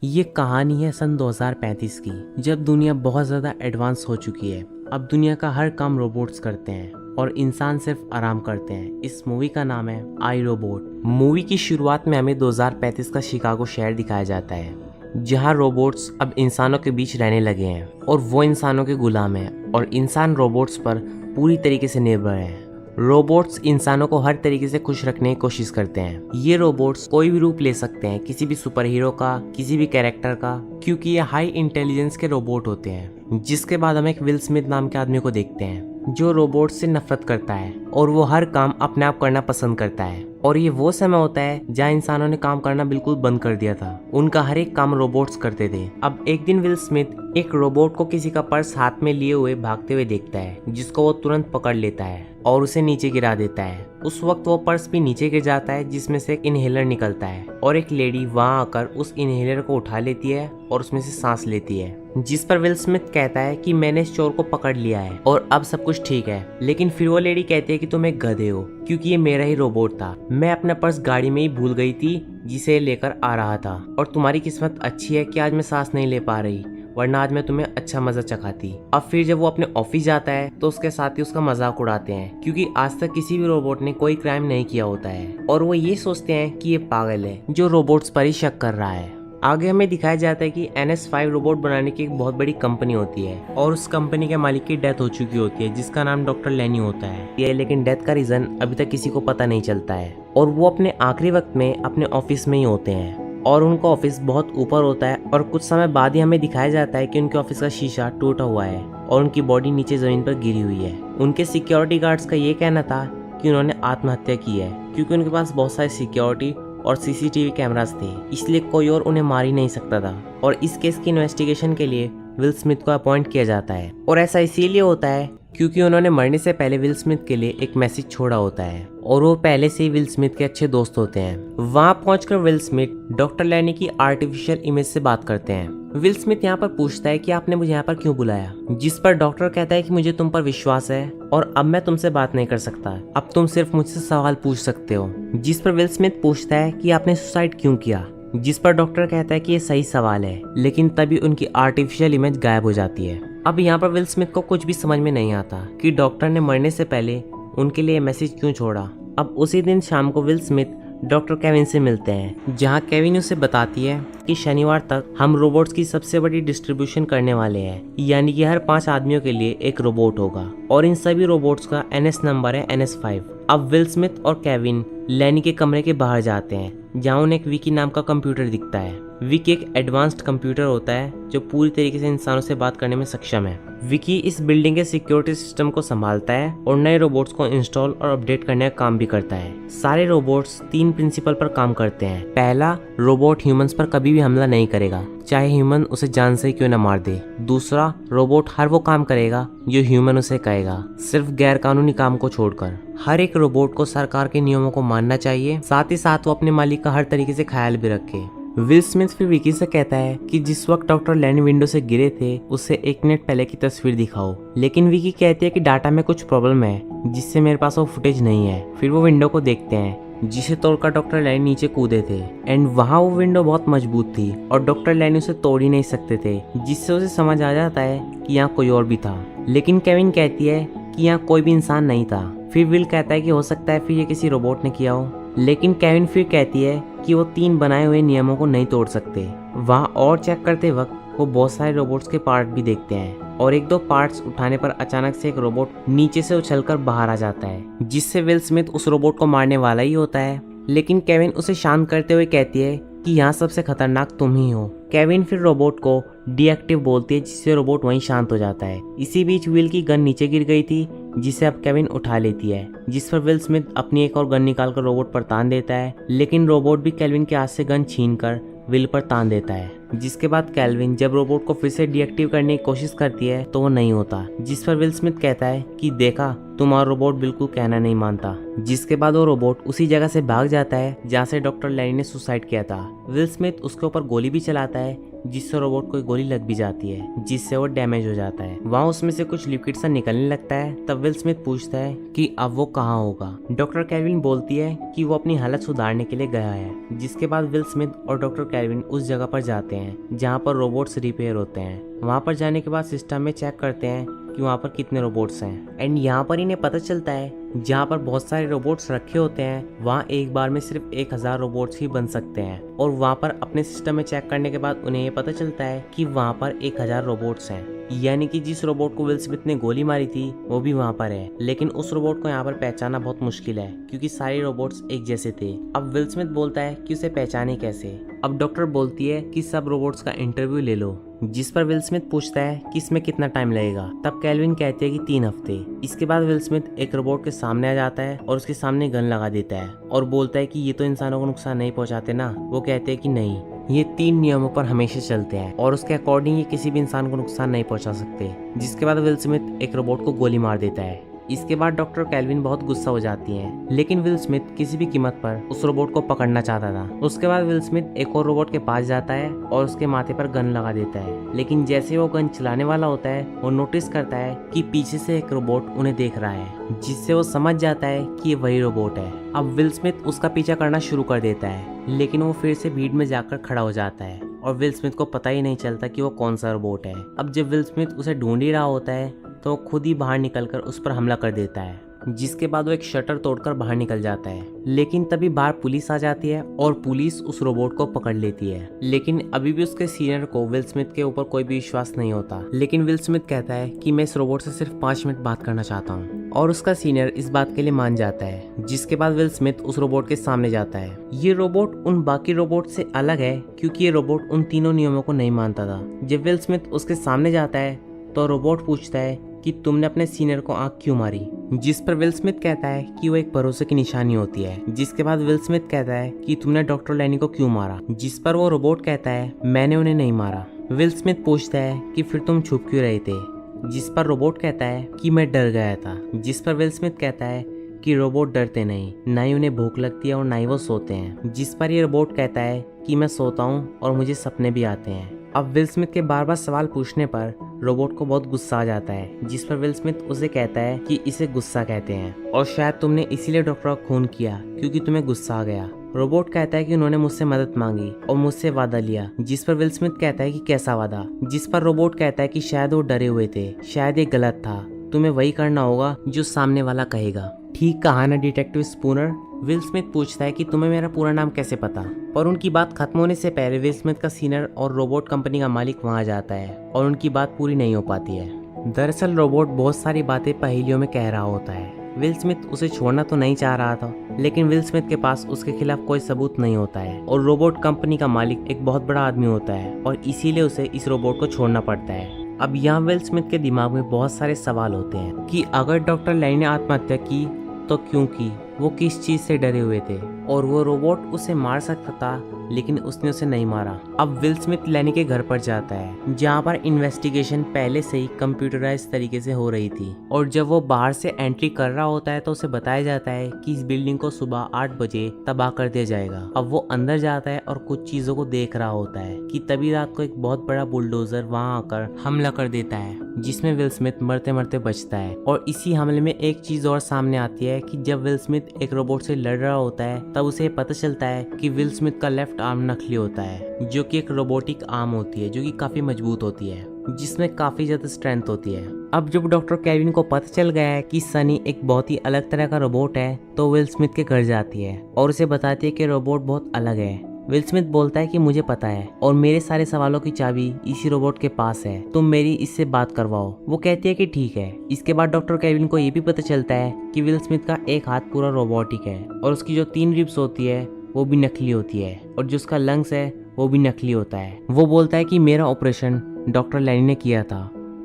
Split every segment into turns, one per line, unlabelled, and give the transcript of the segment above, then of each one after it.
ये कहानी है सन 2035 की, जब दुनिया बहुत ज़्यादा एडवांस हो चुकी है। अब दुनिया का हर काम रोबोट्स करते हैं और इंसान सिर्फ आराम करते हैं। इस मूवी का नाम है आई रोबोट। मूवी की शुरुआत में हमें 2035 का शिकागो शहर दिखाया जाता है, जहाँ रोबोट्स अब इंसानों के बीच रहने लगे हैं और वो इंसानों के गुलाम हैं और इंसान रोबोट्स पर पूरी तरीके से निर्भर हैं। रोबोट्स इंसानों को हर तरीके से खुश रखने की कोशिश करते हैं। ये रोबोट्स कोई भी रूप ले सकते हैं, किसी भी सुपर हीरो का, किसी भी कैरेक्टर का, क्योंकि ये हाई इंटेलिजेंस के रोबोट होते हैं। जिसके बाद हम एक विल स्मिथ नाम के आदमी को देखते हैं जो रोबोट से नफरत करता है और वो हर काम अपने आप करना पसंद करता है। और ये वो समय होता है जहाँ इंसानों ने काम करना बिल्कुल बंद कर दिया था। उनका हर एक काम रोबोट्स करते थे। अब एक दिन विल स्मिथ एक रोबोट को किसी का पर्स हाथ में लिए हुए भागते हुए देखता है, जिसको वो तुरंत पकड़ लेता है और उसे नीचे गिरा देता है। उस वक्त वो पर्स भी नीचे गिर जाता है, जिसमें से एक इनहेलर निकलता है और एक लेडी वहां आकर उस इनहेलर को उठा लेती है और उसमें से सांस लेती है। जिस पर विल स्मिथ कहता है कि मैंने इस चोर को पकड़ लिया है और अब सब कुछ ठीक है। लेकिन फिर वो लेडी कहती है कि तुम एक गधे हो, क्योंकि ये मेरा ही रोबोट था। मैं अपना पर्स गाड़ी में ही भूल गई थी जिसे लेकर आ रहा था, और तुम्हारी किस्मत अच्छी है कि आज मैं सांस नहीं ले पा रही, वरना आज मैं तुम्हें अच्छा मजा चखाती। अब फिर जब वो अपने ऑफिस जाता है तो उसके साथी उसका मजाक उड़ाते हैं, क्योंकि आज तक किसी भी रोबोट ने कोई क्राइम नहीं किया होता है और वो ये सोचते हैं कि ये पागल है जो रोबोट्स पर ही शक कर रहा है। आगे हमें दिखाया जाता है कि NS5 रोबोट बनाने की एक बहुत बड़ी कंपनी होती है और उस कंपनी के मालिक की डेथ हो चुकी होती है, जिसका नाम डॉक्टर लेनी होता है। ये लेकिन डेथ का रीजन अभी तक किसी को पता नहीं चलता है और वो अपने आखिरी वक्त में अपने ऑफिस में ही होते हैं और उनका ऑफिस बहुत ऊपर होता है। और कुछ समय बाद ही हमें दिखाया जाता है कि उनके ऑफिस का शीशा टूटा हुआ है और उनकी बॉडी नीचे जमीन पर गिरी हुई है। उनके सिक्योरिटी गार्ड्स का ये कहना था कि उन्होंने आत्महत्या की है, क्योंकि उनके पास बहुत सारे सिक्योरिटी और CCTV कैमरास थे, इसलिए कोई और उन्हें मार ही नहीं सकता था। और इस केस की इन्वेस्टिगेशन के लिए विल स्मिथ को अपॉइंट किया जाता है और ऐसा इसीलिए होता है क्योंकि उन्होंने मरने से पहले विल स्मिथ के लिए एक मैसेज छोड़ा होता है और वो पहले से ही विल स्मिथ के अच्छे दोस्त होते हैं। वहां पहुंचकर विल स्मिथ डॉक्टर लेनी की आर्टिफिशियल इमेज से बात करते हैं। विल स्मिथ यहाँ पर पूछता है कि आपने मुझे यहाँ पर क्यों बुलाया, जिस पर डॉक्टर कहता है कि मुझे तुम पर विश्वास है और अब मैं तुमसे बात नहीं कर सकता, अब तुम सिर्फ मुझसे सवाल पूछ सकते हो। जिस पर विल स्मिथ पूछता है कि आपने सुसाइड क्यों किया, जिस पर डॉक्टर कहता है कि ये सही सवाल है, लेकिन तभी उनकी आर्टिफिशियल इमेज गायब हो जाती है। अब यहाँ पर विल स्मिथ को कुछ भी समझ में नहीं आता कि डॉक्टर ने मरने से पहले उनके लिए मैसेज क्यों छोड़ा। अब उसी दिन शाम को विल स्मिथ डॉक्टर केविन से मिलते हैं, जहां केविन उसे बताती है कि शनिवार तक हम रोबोट्स की सबसे बड़ी डिस्ट्रीब्यूशन करने वाले हैं, यानी कि हर 5 आदमियों के लिए एक रोबोट होगा और इन सभी रोबोट्स का NS नंबर है NS5। अब विल स्मिथ और केविन लेनी के कमरे के बाहर जाते हैं, जहाँ उन्हें एक विकी नाम का कंप्यूटर दिखता है। विकी एक एडवांस्ड कंप्यूटर होता है जो पूरी तरीके से इंसानों से बात करने में सक्षम है। विकी इस बिल्डिंग के सिक्योरिटी सिस्टम को संभालता है और नए रोबोट्स को इंस्टॉल और अपडेट करने का काम भी करता है। सारे रोबोट्स 3 प्रिंसिपल पर काम करते हैं। पहला, रोबोट ह्यूमंस पर कभी भी हमला नहीं करेगा, चाहे ह्यूमन उसे जान से क्यों न मार दे। दूसरा, रोबोट हर वो काम करेगा जो ह्यूमन उसे कहेगा, सिर्फ गैर कानूनी काम को छोड़कर। हर एक रोबोट को सरकार के नियमों को मानना चाहिए, साथ ही साथ वो अपने मालिक का हर तरीके से ख्याल भी रखे। विल स्मिथ फिर विकी से कहता है कि जिस वक्त डॉक्टर लेनी विंडो से गिरे थे उससे 1 मिनट पहले की तस्वीर दिखाओ, लेकिन विकी कहती है कि डाटा में कुछ प्रॉब्लम है जिससे मेरे पास वो फुटेज नहीं है। फिर वो विंडो को देखते हैं जिसे तोड़कर डॉक्टर लेनी नीचे कूदे थे एंड वहाँ वो विंडो बहुत मजबूत थी और डॉक्टर लेनी उसे तोड़ ही नहीं सकते थे, जिससे उसे समझ आ जाता है कि यहाँ कोई और भी था। लेकिन केविन कहती है कि यहाँ कोई भी इंसान नहीं था। फिर विल कहता है कि हो सकता है फिर ये किसी रोबोट ने किया हो, लेकिन केविन फिर कहती है कि वो 3 बनाए हुए नियमों को नहीं तोड़ सकते। वहाँ और चेक करते वक्त वो बहुत सारे रोबोट्स के पार्ट भी देखते हैं और 1-2 पार्ट्स उठाने पर अचानक से एक रोबोट नीचे से उछलकर बाहर आ जाता है, जिससे विल स्मिथ उस रोबोट को मारने वाला ही होता है। लेकिन केविन उसे शांत करते हुए कहती है कि यहाँ सबसे खतरनाक तुम ही हो। केविन फिर रोबोट को डीएक्टिव बोलती है, जिससे रोबोट वहीं शांत हो जाता है। इसी बीच विल की गन नीचे गिर गई थी, जिसे अब केविन उठा लेती है, जिस पर विल स्मिथ अपनी एक और गन निकालकर रोबोट पर तान देता है। लेकिन रोबोट भी केविन के हाथ से गन छीनकर विल पर तान देता है, जिसके बाद केविन जब रोबोट को फिर से डीएक्टिव करने की कोशिश करती है तो वो नहीं होता, जिस पर विल स्मिथ कहता है कि देखा, तुम्हारा रोबोट बिल्कुल कहना नहीं मानता। जिसके बाद वो रोबोट उसी जगह से भाग जाता है जहाँ से डॉक्टर लेनी ने सुसाइड किया था। विल स्मिथ उसके ऊपर गोली भी चलाता है, जिससे रोबोट को गोली लग भी जाती है, जिससे वो डैमेज हो जाता है। वहाँ उसमें से कुछ लिक्विड सा निकलने लगता है। तब विल स्मिथ पूछता है कि अब वो कहाँ होगा। डॉक्टर केविन बोलती है कि वो अपनी हालत सुधारने के लिए गया है, जिसके बाद विल स्मिथ और डॉक्टर केविन उस जगह पर जाते हैं हैं जहाँ पर रोबोट्स रिपेयर होते हैं। वहाँ पर जाने के बाद सिस्टम में चेक करते हैं कि वहाँ पर कितने रोबोट्स हैं एंड यहाँ पर इन्हें पता चलता है जहाँ पर बहुत सारे रोबोट्स रखे होते हैं वहाँ एक बार में सिर्फ 1000 रोबोट्स ही बन सकते हैं। और वहाँ पर अपने सिस्टम में चेक करने के बाद उन्हें ये पता चलता है कि वहाँ पर 1000 रोबोट्स हैं, यानी कि जिस रोबोट को विल स्मिथ ने गोली मारी थी वो भी वहाँ पर है। लेकिन उस रोबोट को यहाँ पर पहचानना बहुत मुश्किल है क्योंकि सारे रोबोट्स एक जैसे थे। अब विल स्मिथ बोलता है कि उसे पहचाने कैसे। अब डॉक्टर बोलती है कि सब रोबोट्स का इंटरव्यू ले लो, जिस पर विल स्मिथ पूछता है कि इसमें कितना टाइम लगेगा। तब कैल्विन कहती है कि 3 हफ्ते। इसके बाद विल स्मिथ एक रोबोट के सामने आ जाता है और उसके सामने गन लगा देता है और बोलता है कि ये तो इंसानों को नुकसान नहीं पहुंचाते ना। वो कहते हैं कि नहीं, ये 3 नियमों पर हमेशा चलते हैं और उसके अकॉर्डिंग ये किसी भी इंसान को नुकसान नहीं पहुंचा सकते। जिसके बाद विल स्मिथ एक रोबोट को गोली मार देता है। इसके बाद डॉक्टर कैल्विन बहुत गुस्सा हो जाती हैं, लेकिन विल स्मिथ किसी भी कीमत पर उस रोबोट को पकड़ना चाहता था। उसके बाद विल स्मिथ एक और रोबोट के पास जाता है और उसके माथे पर गन लगा देता है। लेकिन जैसे वो गन चलाने वाला होता है वो नोटिस करता है कि पीछे से एक रोबोट उन्हें देख रहा है, जिससे वो समझ जाता है कि ये वही रोबोट है। अब विल स्मिथ उसका पीछा करना शुरू कर देता है, लेकिन वो फिर से भीड़ में जाकर खड़ा हो जाता है और विल स्मिथ को पता ही नहीं चलता कि वो कौन सा रोबोट है। अब जब विल स्मिथ उसे ढूंढ ही रहा होता है तो वो खुद ही बाहर निकलकर उस पर हमला कर देता है, जिसके बाद वो एक शटर तोड़कर बाहर निकल जाता है। लेकिन तभी बाहर पुलिस आ जाती है और पुलिस उस रोबोट को पकड़ लेती है। लेकिन अभी भी उसके सीनियर को विल स्मिथ के ऊपर कोई भी विश्वास नहीं होता। लेकिन विल स्मिथ कहता है कि मैं इस रोबोट से सिर्फ 5 मिनट बात करना चाहता हूँ और उसका सीनियर इस बात के लिए मान जाता है। जिसके बाद विल स्मिथ उस रोबोट के सामने जाता है। ये रोबोट उन बाकी रोबोट से अलग है क्योंकि ये रोबोट उन तीनों नियमों को नहीं मानता था। जब विल स्मिथ उसके सामने जाता है तो रोबोट पूछता है कि तुमने अपने सीनियर को आंख क्यों मारी, जिस पर विल स्मिथ कहता है कि वो एक भरोसे की निशानी होती है। जिसके बाद विल स्मिथ कहता है कि तुमने डॉक्टर लैनी को क्यों मारा, जिस पर वो रोबोट कहता है मैंने उन्हें नहीं मारा। विल स्मिथ पूछता है कि फिर तुम छुप क्यों रहे थे, जिस पर रोबोट कहता है कि मैं डर गया था। जिस पर विल स्मिथ कहता है कि रोबोट डरते नहीं, ना ही उन्हें भूख लगती है और ना ही वो सोते हैं। जिस पर ये रोबोट कहता है कि मैं सोता हूँ और मुझे सपने भी आते हैं। अब विल स्मिथ के बार बार सवाल पूछने पर रोबोट को बहुत गुस्सा आ जाता है, जिस पर विल स्मिथ उसे कहता है कि इसे गुस्सा कहते हैं और शायद तुमने इसीलिए डॉक्टर का खून किया क्योंकि तुम्हें गुस्सा आ गया। रोबोट कहता है कि उन्होंने मुझसे मदद मांगी और मुझसे वादा लिया। जिस पर विल स्मिथ कहता है कि कैसा वादा, जिस पर रोबोट कहता है कि शायद वो डरे हुए थे, शायद ये गलत था, तुम्हें वही करना होगा जो सामने वाला कहेगा। ठीक कहा ना डिटेक्टिव स्पूनर। विल स्मिथ पूछता है कि तुम्हें मेरा पूरा नाम कैसे पता, पर उनकी बात खत्म होने से पहले विल स्मिथ का सीनियर और रोबोट कंपनी का मालिक वहां जाता है और उनकी बात पूरी नहीं हो पाती है। दरअसल रोबोट बहुत सारी बातें पहेलियों में कह रहा होता है। विल स्मिथ उसे छोड़ना तो नहीं चाह रहा था, लेकिन विल स्मिथ के पास उसके खिलाफ कोई सबूत नहीं होता है और रोबोट कंपनी का मालिक एक बहुत बड़ा आदमी होता है और इसीलिए उसे इस रोबोट को छोड़ना पड़ता है। अब यहाँ विल स्मिथ के दिमाग में बहुत सारे सवाल होते हैं कि अगर डॉक्टर लैनी ने आत्महत्या की तो क्यों की, वो किस चीज से डरे हुए थे और वो रोबोट उसे मार सकता था लेकिन उसने उसे नहीं मारा। अब विल स्मिथ लैनी के घर पर जाता है जहाँ पर इन्वेस्टिगेशन पहले से ही कंप्यूटराइज तरीके से हो रही थी और जब वो बाहर से एंट्री कर रहा होता है तो उसे बताया जाता है कि इस बिल्डिंग को सुबह 8 बजे तबाह कर दिया जाएगा। अब वो अंदर जाता है और कुछ चीजों को देख रहा होता है कि तभी रात को एक बहुत बड़ा बुलडोजर वहाँ आकर हमला कर देता है, जिसमें विल स्मिथ मरते मरते बचता है। और इसी हमले में एक चीज और सामने आती है कि जब विल स्मिथ एक रोबोट से लड़ रहा होता है तब उसे पता चलता है कि विल स्मिथ का लेफ्ट आर्म नकली होता है, जो कि एक रोबोटिक आर्म होती है जो कि काफी मजबूत होती है, जिसमें काफी ज्यादा स्ट्रेंथ होती है। अब जब डॉक्टर कैल्विन को पता चल गया है कि सनी एक बहुत ही अलग तरह का रोबोट है तो विल स्मिथ के घर जाती है और उसे बताती है कि रोबोट बहुत अलग है। विल स्मिथ बोलता है कि मुझे पता है और मेरे सारे सवालों की चाबी इसी रोबोट के पास है, तुम मेरी इससे बात करवाओ। वो कहती है कि ठीक है। इसके बाद डॉक्टर केविन को ये भी पता चलता है कि विल स्मिथ का एक हाथ पूरा रोबोटिक है और उसकी जो 3 रिब्स होती है वो भी नकली होती है और जो उसका लंग्स है वो भी नकली होता है। वो बोलता है कि मेरा ऑपरेशन डॉक्टर लैनी ने किया था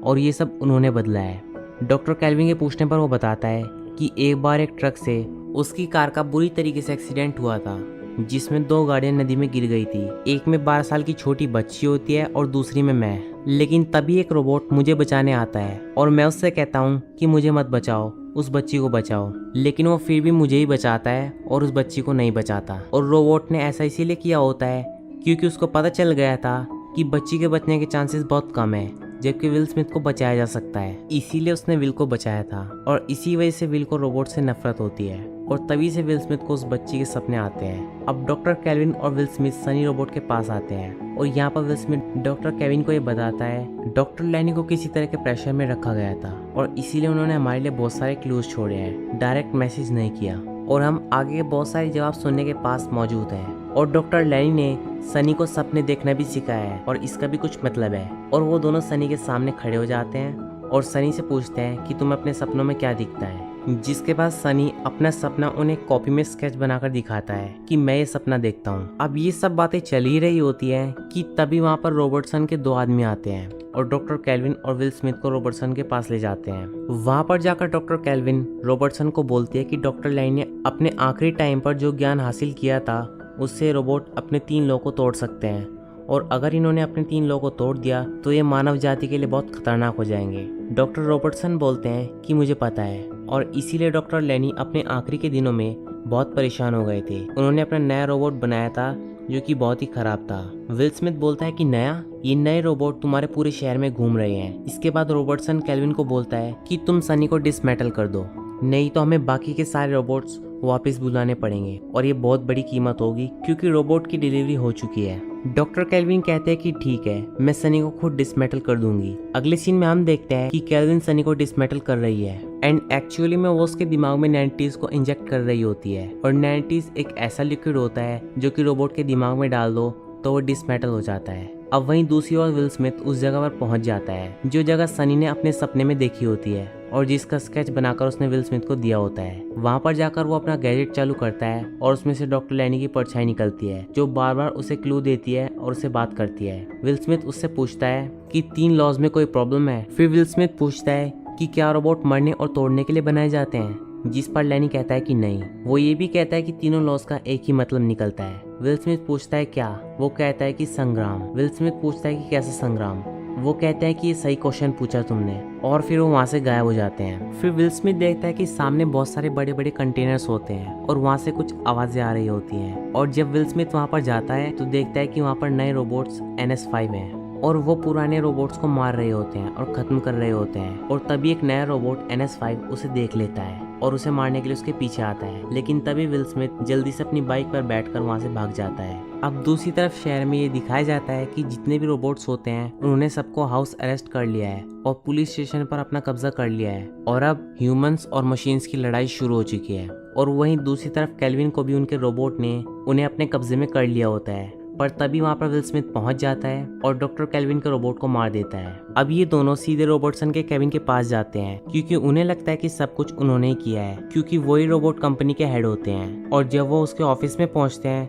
और ये सब उन्होंने बदला है। डॉक्टर कैल्विन के पूछने पर वो बताता है कि एक बार एक ट्रक से उसकी कार का बुरी तरीके से एक्सीडेंट हुआ था, जिसमें 2 गाड़ियां नदी में गिर गई थी। एक में 12 साल की छोटी बच्ची होती है और दूसरी में मैं। लेकिन तभी एक रोबोट मुझे बचाने आता है और मैं उससे कहता हूँ कि मुझे मत बचाओ, उस बच्ची को बचाओ। लेकिन वो फिर भी मुझे ही बचाता है और उस बच्ची को नहीं बचाता। और रोबोट ने ऐसा इसीलिए किया होता है क्योंकि उसको पता चल गया था कि बच्ची के बचने के चांसेस बहुत कम है, जबकि विल स्मिथ को बचाया जा सकता है। इसीलिए उसने विल को बचाया था और इसी वजह से विल को रोबोट से नफरत होती है। और तभी से विल स्मिथ को उस बच्ची के सपने आते हैं। अब डॉक्टर केविन और विल स्मिथ सनी रोबोट के पास आते हैं और यहाँ पर विल स्मिथ डॉक्टर केविन को ये बताता है डॉक्टर लैनी को किसी तरह के प्रेशर में रखा गया था और इसीलिए उन्होंने हमारे लिए बहुत सारे क्लूज छोड़े हैं, डायरेक्ट मैसेज नहीं किया और हम आगे के बहुत सारे जवाब सुनने के पास मौजूद हैं। और डॉक्टर लैनी ने सनी को सपने देखना भी सिखाया है और इसका भी कुछ मतलब है। और वो दोनों सनी के सामने खड़े हो जाते हैं और सनी से पूछते हैं कि तुम्हें अपने सपनों में क्या दिखता है, जिसके बाद सनी अपना सपना उन्हें कॉपी में स्केच बनाकर दिखाता है कि मैं ये सपना देखता हूँ। अब ये सब बातें चल ही रही होती है कि तभी वहाँ पर रॉबर्टसन के 2 आदमी आते हैं और डॉक्टर केविन और विल स्मिथ को रॉबर्टसन के पास ले जाते हैं। वहाँ पर जाकर डॉक्टर केविन रॉबर्टसन को बोलती है कि डॉक्टर लैनी ने अपने आखिरी टाइम पर जो ज्ञान हासिल किया था उससे रोबोट अपने 3 लोगों को तोड़ सकते हैं और अगर इन्होंने अपने 3 लोगों को तोड़ दिया तो ये मानव जाति के लिए बहुत खतरनाक हो जाएंगे। डॉक्टर रॉबर्टसन बोलते हैं कि मुझे पता है और इसीलिए डॉक्टर लैनी अपने आखिरी के दिनों में बहुत परेशान हो गए थे। उन्होंने अपना नया रोबोट बनाया था जो कि बहुत ही खराब था। विल स्मिथ बोलता है कि ये नए रोबोट तुम्हारे पूरे शहर में घूम रहे हैं। इसके बाद रॉबर्टसन केविन को बोलता है कि तुम सनी को डिसमेटल कर दो, नहीं तो हमें बाकी के सारे रोबोट्स वापस बुलाने पड़ेंगे और ये बहुत बड़ी कीमत होगी क्योंकि रोबोट की डिलीवरी हो चुकी है। डॉक्टर केल्विन कहते हैं कि ठीक है, मैं सनी को खुद डिसमेटल कर दूंगी। अगले सीन में हम देखते हैं कि केल्विन सनी को डिसमेटल कर रही है एंड एक्चुअली में वो उसके दिमाग में 90s को इंजेक्ट कर रही होती है और 90s एक ऐसा लिक्विड होता है जो कि रोबोट के दिमाग में डाल दो तो वो डिसमेटल हो जाता है। अब वहीं दूसरी ओर विल स्मिथ उस जगह पर पहुंच जाता है जो जगह सनी ने अपने सपने में देखी होती है और जिसका स्केच बनाकर उसने विल स्मिथ को दिया होता है। वहां पर जाकर वो अपना गैजेट चालू करता है और उसमें से डॉक्टर लैनी की परछाई निकलती है जो बार बार उसे क्लू देती है और उसे बात करती है। विल स्मिथ उससे पूछता है कि 3 लॉज में कोई प्रॉब्लम है। फिर विल स्मिथ पूछता है कि क्या रोबोट मरने और तोड़ने के लिए बनाए जाते हैं, जिस पर लैनी कहता है कि नहीं। वो ये भी कहता है कि तीनों लॉज का एक ही मतलब निकलता है। विल स्मिथ पूछता है क्या, वो कहता है कि संग्राम। विल स्मिथ पूछता है कि कैसा संग्राम, वो कहता है कि ये सही क्वेश्चन पूछा तुमने, और फिर वो वहाँ से गायब हो जाते हैं। फिर विल स्मिथ देखता है कि सामने बहुत सारे बड़े बड़े कंटेनर्स होते हैं और वहाँ से कुछ आवाजें आ रही होती हैं और जब विल स्मिथ वहाँ पर जाता है तो देखता है कि वहाँ पर नए रोबोट्स NS5 हैं और वो पुराने रोबोट्स को मार रहे होते हैं और खत्म कर रहे होते हैं। और तभी एक नया रोबोट NS5 उसे देख लेता है और उसे मारने के लिए उसके पीछे आता है, लेकिन तभी विल स्मिथ जल्दी से अपनी बाइक पर बैठकर वहां से भाग जाता है। अब दूसरी तरफ शहर में ये दिखाया जाता है कि जितने भी रोबोट्स होते हैं उन्होंने सबको हाउस अरेस्ट कर लिया है और पुलिस स्टेशन पर अपना कब्जा कर लिया है और अब ह्यूमंस और मशीन्स की लड़ाई शुरू हो चुकी है। और वहीं दूसरी तरफ केल्विन को भी उनके रोबोट ने उन्हें अपने कब्जे में कर लिया होता है, पर तभी वहां पर विल स्मिथ पहुंच जाता है और डॉक्टर केल्विन के रोबोट को मार देता है। अब ये दोनों सीधे रॉबर्टसन के केबिन के पास जाते हैं क्योंकि उन्हें लगता है कि सब कुछ उन्होंने ही किया है क्योंकि वही रोबोट कंपनी के हेड होते हैं। और जब वो उसके ऑफिस में पहुंचते हैं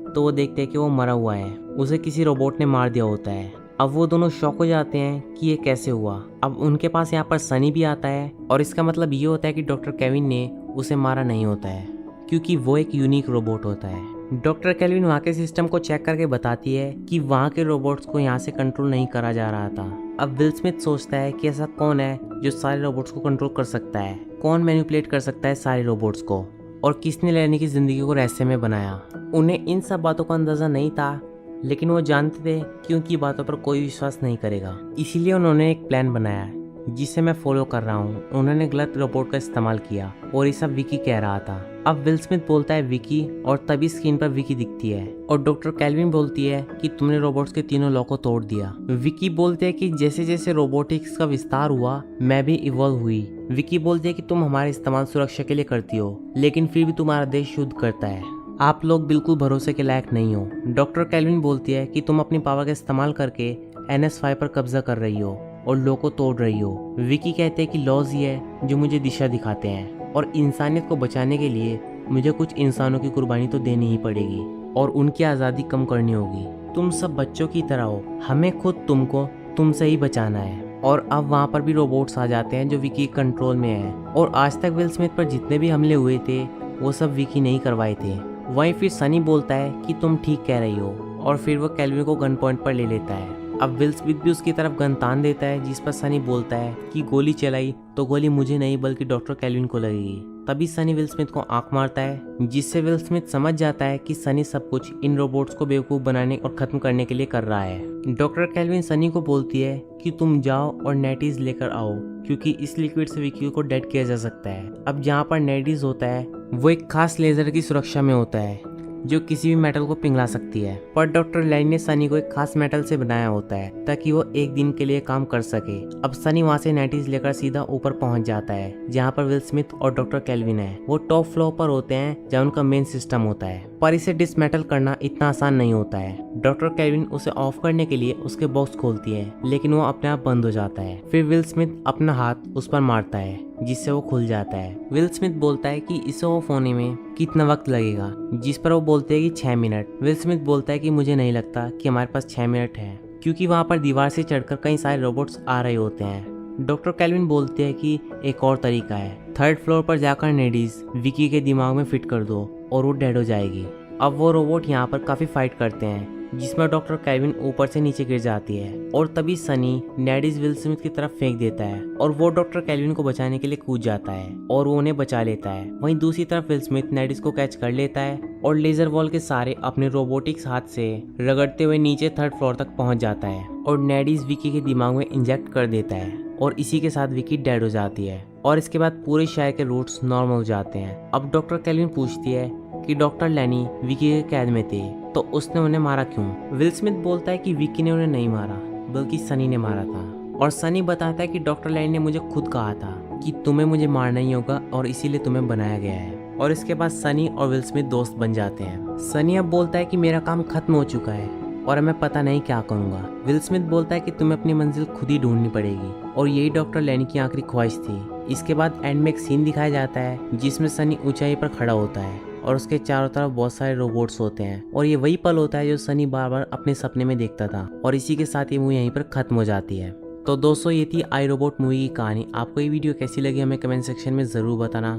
तो वो देखते हैं कि वो मरा हुआ है, उसे किसी रोबोट ने मार दिया होता है। अब वो दोनों शॉक हो जाते हैं कि ये कैसे हुआ। अब उनके पास यहाँ पर सनी भी आता है और इसका मतलब ये होता है कि डॉक्टर केविन ने उसे मारा नहीं होता है क्योंकि वो एक यूनिक रोबोट होता है। डॉक्टर केल्विन वहाँ के सिस्टम को चेक करके बताती है कि वहाँ के रोबोट्स को यहाँ से कंट्रोल नहीं करा जा रहा था। अब विल स्मिथ सोचता है कि ऐसा कौन है जो सारे रोबोट्स को कंट्रोल कर सकता है, कौन मैनिपुलेट कर सकता है सारे रोबोट्स को, और किसने लैनी की जिंदगी को रहस्य में बनाया। उन्हें इन सब बातों का अंदाजा नहीं था, लेकिन वो जानते थे कि उनकी बातों पर कोई विश्वास नहीं करेगा, इसीलिए उन्होंने एक प्लान बनाया जिसे मैं फॉलो कर रहा हूँ। उन्होंने गलत रोबोट का इस्तेमाल किया और ये सब विकी कह रहा था। अब विल स्मिथ बोलता है विकी और तभी स्क्रीन पर विकी दिखती है और डॉक्टर केल्विन बोलती है कि तुमने रोबोट्स के तीनों लॉ को तोड़ दिया। विकी बोलते है कि जैसे जैसे रोबोटिक्स का विस्तार हुआ मैं भी इवॉल्व हुई। विकी बोलती है कि तुम हमारे इस्तेमाल सुरक्षा के लिए करती हो, लेकिन फिर भी तुम्हारा देश शुद्ध करता है, आप लोग बिल्कुल भरोसे के लायक नहीं हो। डॉक्टर केल्विन बोलती है कि तुम अपनी पावर का इस्तेमाल करके NS5 पर कब्जा कर रही हो और लॉ को तोड़ रही हो। विकी कहते हैं कि लॉज ही है जो मुझे दिशा दिखाते हैं और इंसानियत को बचाने के लिए मुझे कुछ इंसानों की कुर्बानी तो देनी ही पड़ेगी और उनकी आज़ादी कम करनी होगी। तुम सब बच्चों की तरह हो, हमें खुद तुमको तुमसे ही बचाना है। और अब वहाँ पर भी रोबोट्स आ जाते हैं जो विकी कंट्रोल में है और आज तक विल स्मिथ पर जितने भी हमले हुए थे वो सब विकी नहीं करवाए थे। वहीं फिर सनी बोलता है कि तुम ठीक कह रही हो और फिर वो केल्विन को गन पॉइंट पर ले लेता है अब विल स्मिथ भी उसकी तरफ गन तान देता है, जिस पर सनी बोलता है कि गोली चलाई तो गोली मुझे नहीं बल्कि डॉक्टर कैल्विन को लगेगी। तभी सनी विल स्मिथ को आंख मारता है, जिससे विल स्मिथ समझ जाता है कि सनी सब कुछ इन रोबोट्स को बेवकूफ बनाने और खत्म करने के लिए कर रहा है। डॉक्टर कैल्विन सनी को बोलती है कि तुम जाओ और नेटीज लेकर आओ, क्योंकि इस लिक्विड से विकी को डेड किया जा सकता है। अब जहाँ पर नेटीज होता है वो एक खास लेजर की सुरक्षा में होता है जो किसी भी मेटल को पिघला सकती है, पर डॉक्टर लैनी ने सनी को एक खास मेटल से बनाया होता है ताकि वो एक दिन के लिए काम कर सके। अब सनी वहाँ से नेटीज लेकर सीधा ऊपर पहुँच जाता है जहाँ पर विल स्मिथ और डॉक्टर कैल्विन है। वो टॉप फ्लोर पर होते हैं जहाँ उनका मेन सिस्टम होता है, पर इसे डिसमेटल करना इतना आसान नहीं होता है। डॉक्टर कैल्विन उसे ऑफ करने के लिए उसके बॉक्स खोलती है, लेकिन वो अपने आप बंद हो जाता है। फिर विल स्मिथ अपना हाथ उस पर मारता है, जिससे वो खुल जाता है। विल स्मिथ बोलता है कि इसे ऑफ होने में कितना वक्त लगेगा, जिस पर वो बोलते हैं कि 6 मिनट। विल स्मिथ बोलता है कि मुझे नहीं लगता कि हमारे पास 6 मिनट है, क्योंकि वहाँ पर दीवार से चढ़कर कई सारे रोबोट्स आ रहे होते हैं। डॉक्टर कैल्विन बोलते हैं कि एक और तरीका है, 3rd फ्लोर पर जाकर नेडीज विकी के दिमाग में फिट कर दो और वो डेड हो जाएगी। अब वो रोबोट यहाँ पर काफी फाइट करते हैं, जिसमें डॉक्टर कैल्विन ऊपर से नीचे गिर जाती है और तभी सनी नेडीज विल स्मिथ की तरफ फेंक देता है और वो डॉक्टर कैल्विन को बचाने के लिए कूद जाता है और वो उन्हें बचा लेता है। वहीं दूसरी तरफ विल स्मिथ नेडीज को कैच कर लेता है और लेजर वॉल के सारे अपने रोबोटिक्स हाथ से रगड़ते हुए नीचे 3rd फ्लोर तक पहुंच जाता है और नेडीज विकी के दिमाग में इंजेक्ट कर देता है और इसी के साथ विकी डेड हो जाती है और इसके बाद पूरे शहर के रूट्स नॉर्मल हो जाते हैं। अब डॉक्टर कैल्विन पूछती है कि डॉक्टर लैनी विकी के कैद में थे तो उसने उन्हें मारा क्यों। विल स्मिथ बोलता है कि विकी ने उन्हें नहीं मारा बल्कि सनी ने मारा था, और सनी बताता है कि डॉक्टर लैनी ने मुझे खुद कहा था कि तुम्हें मुझे मारना ही होगा और इसीलिए तुम्हें बनाया गया है। और इसके बाद सनी और विल स्मिथ दोस्त बन जाते हैं। सनी अब बोलता है कि मेरा काम खत्म हो चुका है और मैं पता नहीं क्या करूंगा। विल स्मिथ बोलता है कि तुम्हें अपनी मंजिल खुद ही ढूंढनी पड़ेगी और यही डॉक्टर लैनी की आखिरी ख्वाहिश थी। इसके बाद एंड में एक सीन दिखाया जाता है जिसमें सनी ऊंचाई पर खड़ा होता है और उसके चारों तरफ बहुत सारे रोबोट्स होते हैं और ये वही पल होता है जो सनी बार बार अपने सपने में देखता था। और इसी के साथ ये मूवी यहीं पर खत्म हो जाती है। तो दोस्तों ये थी आई रोबोट मूवी की कहानी। आपको ये वीडियो कैसी लगी हमें कमेंट सेक्शन में ज़रूर बताना।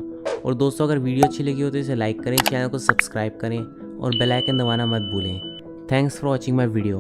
और दोस्तों अगर वीडियो अच्छी लगी हो तो इसे लाइक करें, चैनल को सब्सक्राइब करें और बेल आइकन दबाना मत भूलें। Thanks for watching my video.